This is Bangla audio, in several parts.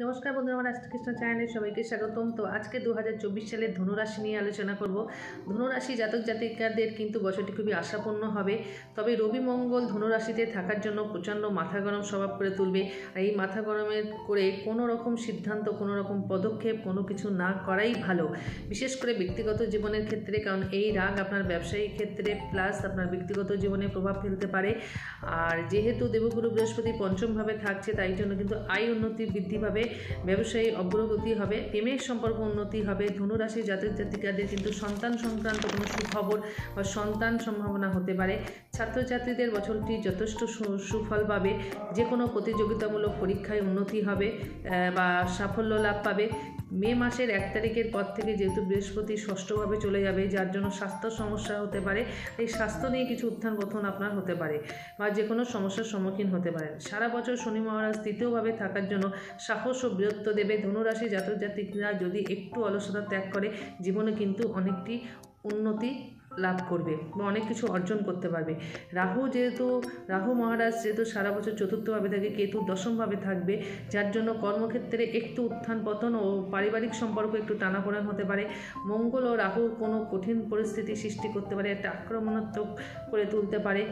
नमस्कार बंधुरा আমার রাষ্ট্রকৃষ্ণ চ্যানেলে সবাইকে স্বাগতম। তো আজকে 2024 সালের ধনুরাশি নিয়ে আলোচনা করব। ধনুরাশি জাতক জাতিকাদের কিন্তু বছরটি খুবই আশাপূর্ণ হবে। তবে রবি মঙ্গল ধনুরাশিতে থাকার জন্য প্রচণ্ড মাথা গরম স্বভাব করে তুলবে। আর এই মাথা গরমের করে কোনো রকম সিদ্ধান্ত, কোনো রকম পদক্ষেপ, কোনো কিছু না করাই ভালো, বিশেষ করে ব্যক্তিগত জীবনের ক্ষেত্রে। কারণ এই রাগ আপনার ব্যবসায়িক ক্ষেত্রে প্লাস আপনার ব্যক্তিগত জীবনে প্রভাব ফেলতে পারে। আর যেহেতু দেবগুরু বৃহস্পতি পঞ্চমভাবে থাকছে, তাই জন্য কিন্তু আয় উন্নতি বৃদ্ধি পাবে, ব্যবসায়ী অগ্রগতি হবে, প্রেমের সম্পর্ক উন্নতি হবে। ধনুরাশি জাতক জাতিকাদের কিন্তু সন্তান সংক্রান্ত কোনো সুখবর বা সন্তান সম্ভাবনা হতে পারে। ছাত্রছাত্রীদের বছরটি যথেষ্ট সুফল পাবে। যে কোনো প্রতিযোগিতামূলক পরীক্ষায় উন্নতি হবে বা সাফল্য লাভ পাবে। মে মাসের 1 তারিখের পর থেকে যেহেতু বৃহস্পতি ষষ্ঠভাবে চলে যাবে, যার জন্য স্বাস্থ্য সমস্যা হতে পারে। এই স্বাস্থ্য নিয়ে কিছু উত্থান পতন আপনার হতে পারে বা যে কোনো সমস্যার সম্মুখীন হতে পারেন। সারা বছর শনি মহারাজ তৃতীয়ভাবে থাকার জন্য সাহস ও বীরত্ব দেবে। ধনুরাশি জাতক জাতিকরা যদি একটু অলসতা ত্যাগ করে, জীবনে কিন্তু অনেকটি উন্নতি লাভ করবে বা অনেক কিছু অর্জন করতে পারবে। রাহু মহারাজ যেহেতু সারা বছর চতুর্থভাবে থাকে, কেতু দশমভাবে থাকবে, যার জন্য কর্মক্ষেত্রে একটু উত্থান পতন ও পারিবারিক সম্পর্ক একটু টানাপোড়েন হতে পারে। মঙ্গল ও রাহু কোনো কঠিন পরিস্থিতি সৃষ্টি করতে পারে, একটা আক্রমণাত্মক করে তুলতে পারে,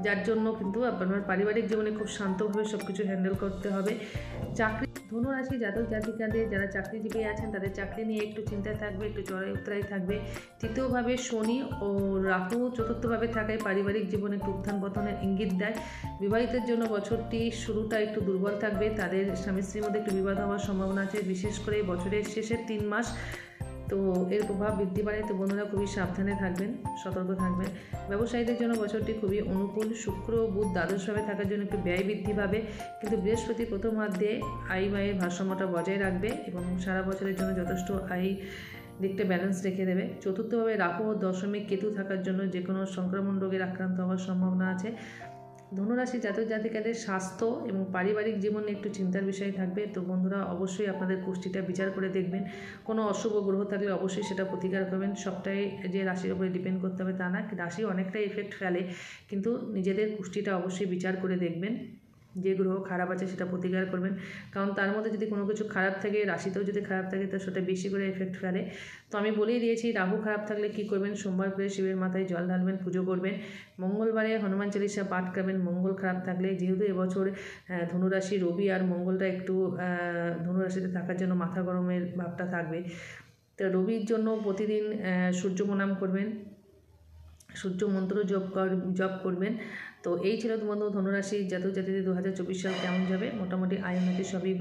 যার জন্য কিন্তু আপনার পারিবারিক জীবনে খুব শান্তভাবে সব কিছু হ্যান্ডেল করতে হবে। ধনুরাশি জাতক জাতিকাদের যারা চাকরিজীবী আছেন, তাদের চাকরি নিয়ে একটু চিন্তায় থাকবে, একটু চড়াই উতরাই থাকবে। তৃতীয়ভাবে শনি ও রাহু চতুর্থভাবে থাকায় পারিবারিক জীবনে একটু উত্থান পতনের ইঙ্গিত দেয়। বিবাহিতের জন্য বছরটি শুরুটা একটু দুর্বল থাকবে, তাদের স্বামী স্ত্রীর মধ্যে একটু বিবাদ হওয়ার সম্ভাবনা আছে, বিশেষ করে বছরের শেষের 3 মাস তো এর প্রভাব বৃদ্ধি পায়। তো বন্ধুরা খুবই সাবধানে থাকবেন, সতর্ক থাকবেন। ব্যবসায়ীদের জন্য বছরটি খুবই অনুকূল। শুক্র ও বুধ দ্বাদশভাবে থাকার জন্য একটু ব্যয় বৃদ্ধি পাবে, কিন্তু বৃহস্পতি প্রথমার্ধে আয় ব্যয়ের ভারসাম্যটা বজায় রাখবে এবং সারা বছরের জন্য যথেষ্ট আয় দিকটা ব্যালেন্স রেখে দেবে। চতুর্থভাবে রাহু ও দশমে কেতু থাকার জন্য যে কোনো সংক্রমণ রোগের আক্রান্ত হওয়ার সম্ভাবনা আছে। ধনুরাশি জাতক জাতিকাদের স্বাস্থ্য এবং পারিবারিক জীবনে একটু চিন্তার বিষয় থাকবে। তো বন্ধুরা অবশ্যই আপনাদের কুষ্টিটা বিচার করে দেখবেন। কোনো অশুভ গ্রহ থাকলে অবশ্যই সেটা প্রতিকার করবেন। সবটাই যে রাশির উপরে ডিপেন্ড করতে হবে তা না, রাশি অনেকটাই এফেক্ট ফেলে, কিন্তু নিজেদের কুষ্টিটা অবশ্যই বিচার করে দেখবেন। যে গ্রহ খারাপ আছে সেটা প্রতিকার করবেন, কারণ তার মধ্যে যদি কোনো কিছু খারাপ থাকে, রাশিতেও যদি খারাপ থাকে, তো সেটা বেশি করে এফেক্ট ফেলে। তো আমি বলেই দিয়েছি রাহু খারাপ থাকলে কী করবেন। সোমবার করে শিবের মাথায় জল ঢালবেন, পুজো করবেন। মঙ্গলবারে হনুমান চালিসা পাঠ করবেন। মঙ্গল খারাপ থাকলে, যেহেতু এবছর ধনুরাশি রবি আর মঙ্গলটা একটু ধনুরাশিতে থাকার জন্য মাথা গরমের ভাবটা থাকবে, তো রবির জন্য প্রতিদিন সূর্য প্রণাম করবেন, সূর্য মন্ত্র জপ করবেন। তো এই ছিল বন্ধু ধনুরাশি জাতক জাতিদের 2024 সাল কেমন যাবে। মোটামুটি আয় উন্নতি সবই